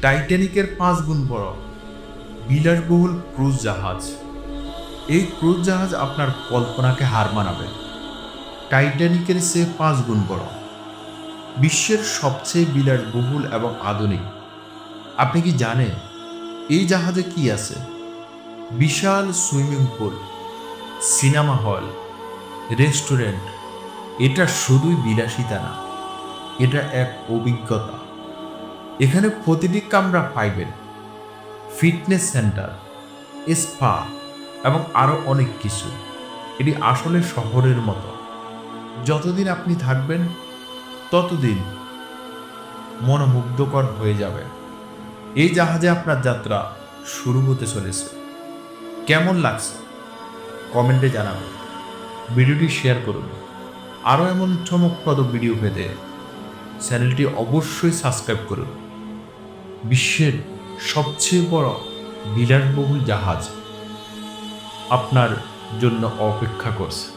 টাইটানিকের 5 গুণ বড় বিলাসবহুল ক্রুজ জাহাজ। এই ক্রুজ জাহাজ আপনার কল্পনাকে হার মানাবে। টাইটানিকের চেয়ে 5 গুণ বড়, বিশ্বের সবচেয়ে বিলাসবহুল এবং আধুনিক। আপনি কি জানেন এই জাহাজে কি আছে? বিশাল swimming pool, cinema hall, restaurant. এটা শুধুই বিলাসিতা না, এটা এক অভিজ্ঞতা। এখানে প্রতিটি কামরা পাইবেন ফিটনেস সেন্টার, স্পা এবং আরও অনেক কিছু। এটি আসলে শহরের মতো। যতদিন আপনি থাকবেন ততদিন মনোমুগ্ধকর হয়ে যাবে। এই জাহাজে আপনার যাত্রা শুরু হতে চলেছে। কেমন লাগছে কমেন্টে জানাবেন, ভিডিওটি শেয়ার করুন। আরও এমন চমকপ্রদ ভিডিও পেতে চ্যানেলটি অবশ্যই সাবস্ক্রাইব করুন। বিশ্বের সবচেয়ে বড় বিলাসবহুল জাহাজ আপনার জন্য অপেক্ষা করছে।